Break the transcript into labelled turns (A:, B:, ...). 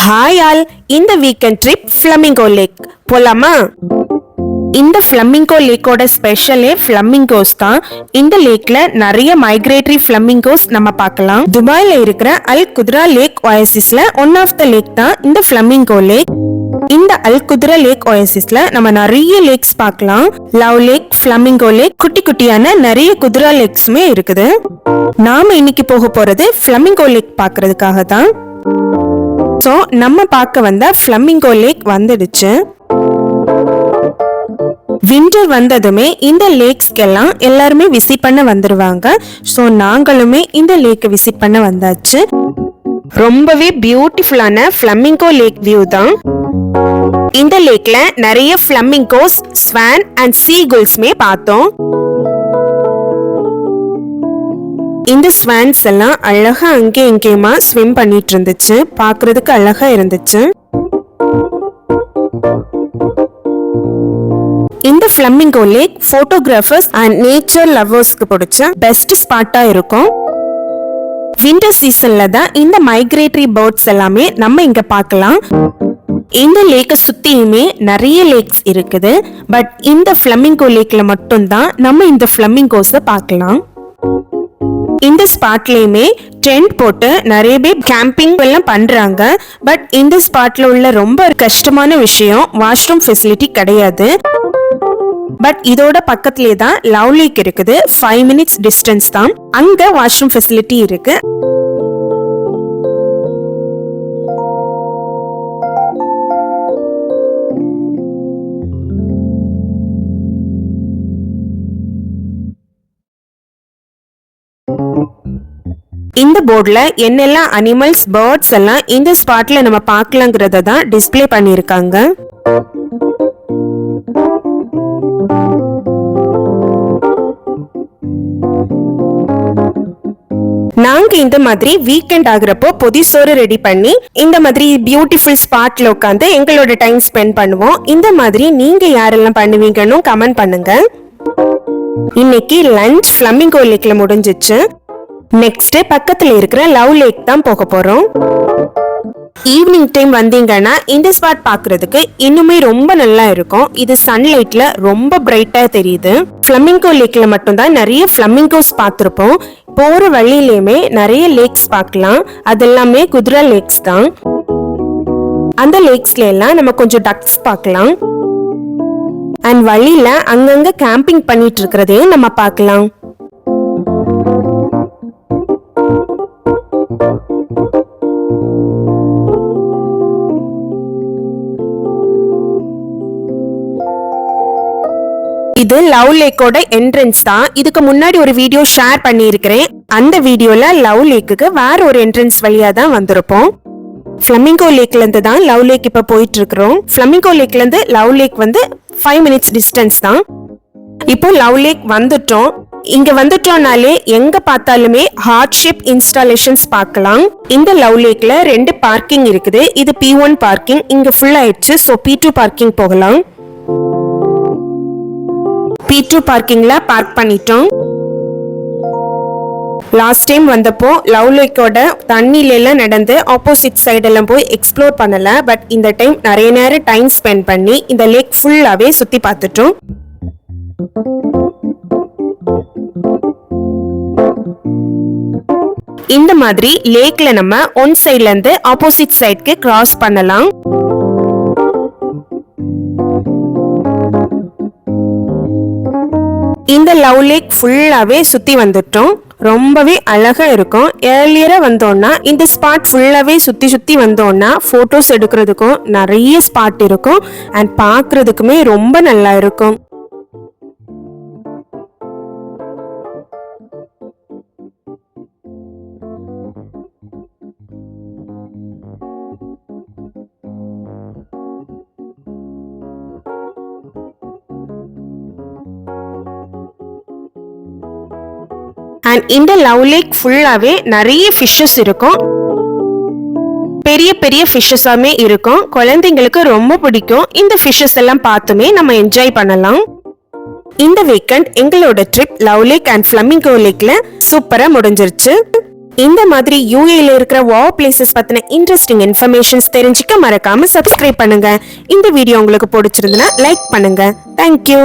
A: Hi all, இந்த weekend trip flamingo lakh போலாமா? இந்த ஃப்ளமிங்கோ லேக்கோட ஸ்பெஷலே ஃப்ளமிங்கோஸ் தான். இந்த லேக்ல நிறைய மைக்ரேட்டரி ஃப்ளமிங்கோஸ் நம்ம பார்க்கலாம். துபாயில இருக்கிற அல் குத்ரா லேக் ஒயாசிஸ்ல ஒன் ஆஃப் த லேக் தான் இந்த ஃப்ளமிங்கோ லேக். இந்த அல் குத்ரா லேக் ஒயாசிஸ்ல நம்ம நிறைய லேக்ஸ் பார்க்கலாம். லவ் லேக், ஃப்ளமிங்கோ லேக், குட்டி குட்டியான நிறைய குத்ரா லேக்ஸுமே இருக்குது. நாம இன்னைக்கு போக போறது ஃப்ளமிங்கோ லேக் பார்க்கிறதுக்காக தான். ஸோ நம்ம பார்க்க வந்த ஃப்ளமிங்கோ லேக் வந்துடுச்சு. விண்டர் வந்ததுமே இந்த லேக்ஸ்க்கெல்லாம் எல்லாருமே விசிட் பண்ண வந்துருவாங்க. ஸோ நாங்களுமே இந்த லேக்கை விசிட் பண்ண வந்தாச்சு. ரொம்பவே பியூட்டிஃபுல்லான ஃப்ளமிங்கோ லேக் வியூ தான். இந்த லேக்ல நிறைய ஃப்ளமிங்கோஸ், ஸ்வான் அண்ட் சீகுல்ஸ்மே பார்த்தோம். இந்த ஸ்வான்ஸ் எல்லாம் அழகா அங்கே இங்கேயுமா ஸ்விம் பண்ணிட்டு இருந்துச்சு. பார்க்கிறதுக்கு அழகா இருந்துச்சு. இந்த flamingo lake photographers and nature லவர்ஸ்க்கு பிடிச்ச பெஸ்ட் ஸ்பாட்டா இருக்கும். விண்டர் சீசன்ல தான் இந்த மைக்ரேட்டரி பேர்ட்ஸ் எல்லாமே நம்ம இங்க பார்க்கலாம். இந்த லேக்கை சுத்தியுமே நிறைய லேக்ஸ் இருக்குது. பட் இந்த ஃப்ளமிங்கோ லேக்ல மட்டும்தான் நம்ம இந்த ஃப்ளமிங்கோஸை பார்க்கலாம். இந்த ஸ்பாட்லயுமே டென்ட் போட்டு நிறைய பேர் கேம்பிங் எல்லாம் பண்றாங்க. பட் இந்த ஸ்பாட்ல உள்ள ரொம்ப கஷ்டமான விஷயம் வாஷ்ரூம் ஃபெசிலிட்டி கிடையாது. பட் இதோட பக்கத்திலே தான் லவ் லேக் இருக்குது. 5 minutes டிஸ்டன்ஸ் தான். அங்க வாஷ்ரூம் ஃபெசிலிட்டி இருக்கு. இந்த போர்ட்ல என்னெல்லாம் அனிமல்ஸ், பேர்ட்ஸ் எல்லாம் இந்த ஸ்பாட்ல நம்ம பார்க்கலாங்கிறத தான் டிஸ்ப்ளே பண்ணிருக்காங்க. நாங்க இந்த மாதிரி வீக்கெண்ட் ஆகுறப்போ பொதிசோறு ரெடி பண்ணி இந்த மாதிரி பியூட்டிஃபுல் ஸ்பாட்ல உட்காந்து எங்களோட டைம் ஸ்பெண்ட் பண்ணுவோம். இந்த மாதிரி நீங்க யாரெல்லாம் பண்ணுவீங்கன்னு கமெண்ட் பண்ணுங்க. இன்னைக்கு லஞ்ச் ஃப்ளமிங்கோ லேக்ல முடிஞ்சிச்சு. நெக்ஸ்ட் பக்கத்துல இருக்கிற லவ் லேக் தான் போக போறோம். ஈவினிங் டைம் வந்தீங்கன்னா இந்த ஸ்பாட் பாக்குறதுக்கு இன்னுமே ரொம்ப நல்லா இருக்கும். இது சன்லைட்ல ரொம்ப பிரைட்டா தெரியுது. ஃப்ளமிங்கோ லேக்ல மட்டும்தான் நிறைய ஃப்ளமிங்கோஸ் பார்த்திருப்போம். போற வழியிலுமே நிறைய லேக்ஸ் பார்க்கலாம். அதெல்லாமே குத்ரா லேக்ஸ் தான். அந்த லேக்ஸ்ல எல்லாம் நம்ம கொஞ்சம் டக்ஸ் பார்க்கலாம். அண்ட் வழியில அங்கங்க கேம்பிங் பண்ணிட்டு இருக்கிறதையும் நம்ம பார்க்கலாம். இது லவ் லேக்கோட என்ட்ரன்ஸ் தான். இதுக்கு முன்னாடி ஒரு வீடியோ ஷேர் பண்ணியிருக்கிறேன். அந்த வீடியோல லவ் லேக்குக்கு வேற ஒரு என்ட்ரன்ஸ் வழியா தான் வந்திருப்போம். ஃப்ளமிங்கோ லேக்ல இருந்து தான் லவ் லேக் இப்ப போயிட்டு இருக்கிறோம். ஃப்ளமிங்கோ லேக்ல இருந்து லவ் லேக் வந்து 5 minutes டிஸ்டன்ஸ் தான். இப்போ லவ் லேக் வந்துட்டோம். இங்க வந்துட்டோம்னாலே எங்க பார்த்தாலுமே ஹார்ட் ஷேப் இன்ஸ்டாலேஷன்ஸ் பார்க்கலாம். இந்த லவ் லேக்ல 2 பார்க்கிங் இருக்குது. இது P1 பார்க்கிங். இங்க ஃபுல் ஆயிடுச்சு. ஸோ P2 பார்க்கிங் போகலாம். P2 பார்க்கிங்ல பார்க் பண்ணிட்டோம். லாஸ்ட் டைம் வந்தப்போ லவ் லேக்கோட தண்ணில எல்லாம் நடந்து ஆப்போசிட் சைடு எல்லாம் போய் எக்ஸ்ப்ளோர் பண்ணல. பட் இந்த டைம் நிறைய நேரம் டைம் ஸ்பெண்ட் பண்ணி இந்த லேக் ஃபுல்லாவே சுத்தி பார்த்துட்டோம். இந்த மாதிரி லேக்ல நம்ம ஒன் சைட்ல இருந்து ஆப்போசிட் சைடுக்கு கிராஸ் பண்ணலாம். இந்த லவ் லேக் ஃபுல்லாவே சுத்தி வந்துட்டோம். ரொம்பவே அழகா இருக்கும். ஏர்லியரா வந்தோம்னா இந்த ஸ்பாட் ஃபுல்லாவே சுத்தி சுத்தி வந்தோம்னா போட்டோஸ் எடுக்கிறதுக்கும் நிறைய ஸ்பாட் இருக்கும். அண்ட் பார்க்கிறதுக்குமே ரொம்ப நல்லா இருக்கும். அண்ட் இந்த லவ் லேக் ஃபுல்லாவே நிறைய ஃபிஷஸ் இருக்கும். பெரிய பெரிய ஃபிஷஸாமே இருக்கும். குழந்தைங்களுக்கு ரொம்ப பிடிக்கும். இந்த ஃபிஷஸ் எல்லாம் பார்த்துமே நம்ம என்ஜாய் பண்ணலாம். இந்த வீக்கெண்ட் எங்களோட trip love lake and flamingo லேக்ல சூப்பரா முடிஞ்சிருச்சு. இந்த மாதிரி யூஏல இருக்கிற வாவ் பிளேசஸ் பத்தின இன்ட்ரெஸ்டிங் இன்ஃபர்மேஷன்ஸ் தெரிஞ்சுக்க மறக்காம சப்ஸ்கிரைப் பண்ணுங்க. இந்த வீடியோ உங்களுக்கு பிடிச்சிருந்தனா லைக் பண்ணுங்க. தேங்க்யூ.